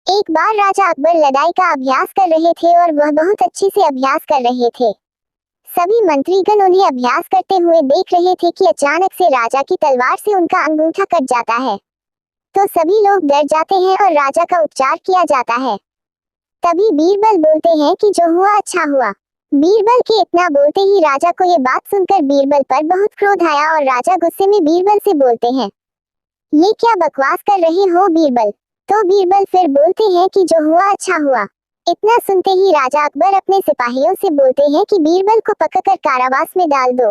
एक बार राजा अकबर लड़ाई का अभ्यास कर रहे थे और वह बहुत अच्छे से अभ्यास कर रहे थे। सभी मंत्रीगण उन्हें अभ्यास करते हुए देख रहे थे कि अचानक से राजा की तलवार से उनका अंगूठा कट जाता है। तो सभी लोग डर जाते हैं और राजा का उपचार किया जाता है। तभी बीरबल बोलते हैं कि जो हुआ अच्छा हुआ। बीरबल के इतना बोलते ही राजा को ये बात सुनकर बीरबल पर बहुत क्रोध आया और राजा गुस्से में बीरबल से बोलते हैं, ये क्या बकवास कर रहे हो बीरबल। तो बीरबल फिर बोलते हैं कि जो हुआ अच्छा हुआ। इतना सुनते ही राजा अकबर अपने सिपाहियों से बोलते हैं कि बीरबल को पकड़कर कारावास में डाल दो।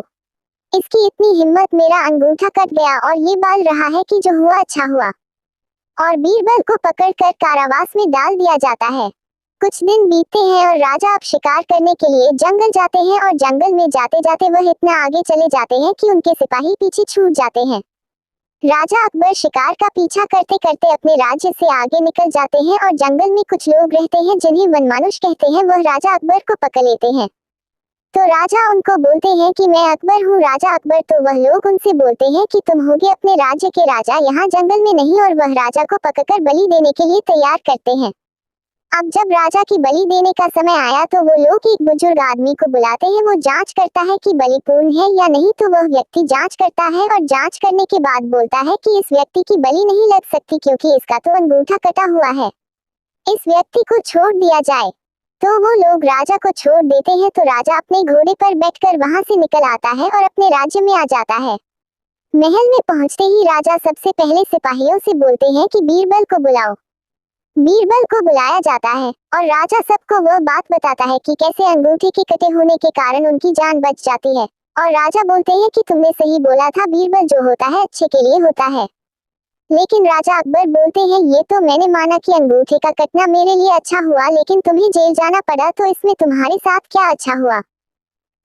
इसकी इतनी हिम्मत, मेरा अंगूठा कट गया और ये बोल रहा है कि जो हुआ अच्छा हुआ। और बीरबल को पकड़कर कारावास में डाल दिया जाता है। कुछ दिन बीतते हैं और राजा अब शिकार करने के लिए जंगल जाते हैं और जंगल में जाते जाते वह इतना आगे चले जाते हैं कि उनके सिपाही पीछे छूट जाते हैं। राजा अकबर शिकार का पीछा करते करते अपने राज्य से आगे निकल जाते हैं और जंगल में कुछ लोग रहते हैं जिन्हें वनमानुष कहते हैं। वह राजा अकबर को पकड़ लेते हैं। तो राजा उनको बोलते हैं कि मैं अकबर हूँ राजा अकबर। तो वह लोग उनसे बोलते हैं कि तुम होगे अपने राज्य के राजा, यहाँ जंगल में नहीं। और वह राजा को पकड़कर बलि देने के लिए तैयार करते हैं। अब जब राजा की बलि देने का समय आया तो वो लोग एक बुजुर्ग आदमी को बुलाते हैं। वो जांच करता है कि बलि पूर्ण है या नहीं। तो वह व्यक्ति जांच करता है और जांच करने के बाद बोलता है कि इस व्यक्ति की बलि नहीं लग सकती क्योंकि इसका तो अंगूठा कटा हुआ है। इस व्यक्ति को छोड़ दिया जाए। तो वो लोग राजा को छोड़ देते हैं। तो राजा अपने घोड़े पर बैठकर वहां से निकल आता है और अपने राज्य में आ जाता है। महल में पहुंचते ही राजा सबसे पहले सिपाहियों से बोलते हैं कि बीरबल को बुलाओ। बीरबल को बुलाया जाता है और राजा सबको वह बात बताता है कि कैसे अंगूठे के कटे होने के कारण उनकी जान बच जाती है। और राजा बोलते हैं कि तुमने सही बोला था बीरबल, जो होता है अच्छे के लिए होता है। लेकिन राजा अकबर बोलते हैं, ये तो मैंने माना कि अंगूठे का कटना मेरे लिए अच्छा हुआ, लेकिन तुम्हें जेल जाना पड़ा तो इसमें तुम्हारे साथ क्या अच्छा हुआ।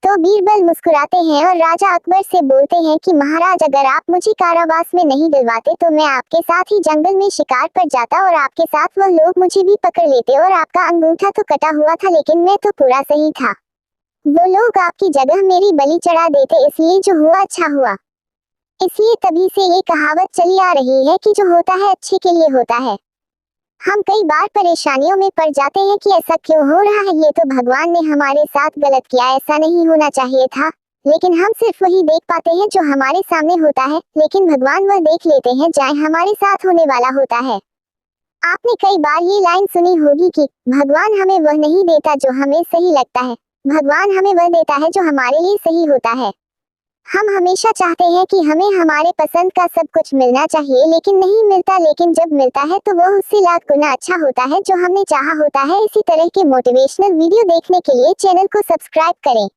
तो बीरबल मुस्कुराते हैं और राजा अकबर से बोलते हैं कि महाराज, अगर आप मुझे कारावास में नहीं दिलवाते तो मैं आपके साथ ही जंगल में शिकार पर जाता और आपके साथ वह लोग मुझे भी पकड़ लेते। और आपका अंगूठा तो कटा हुआ था लेकिन मैं तो पूरा सही था। वो लोग आपकी जगह मेरी बलि चढ़ा देते, इसलिए जो हुआ अच्छा हुआ। इसलिए तभी से ये कहावत चली आ रही है कि जो होता है अच्छे के लिए होता है। हम कई बार परेशानियों में पड़ जाते हैं कि ऐसा क्यों हो रहा है, ये तो भगवान ने हमारे साथ गलत किया, ऐसा नहीं होना चाहिए था। लेकिन हम सिर्फ वही देख पाते हैं जो हमारे सामने होता है, लेकिन भगवान वह देख लेते हैं जो हमारे साथ होने वाला होता है। आपने कई बार ये लाइन सुनी होगी कि भगवान हमें वह नहीं देता जो हमें सही लगता है, भगवान हमें वह देता है जो हमारे लिए सही होता है। हम हमेशा चाहते हैं कि हमें हमारे पसंद का सब कुछ मिलना चाहिए, लेकिन नहीं मिलता। लेकिन जब मिलता है तो वह उससे लाख गुना अच्छा होता है जो हमने चाहा होता है। इसी तरह के मोटिवेशनल वीडियो देखने के लिए चैनल को सब्सक्राइब करें।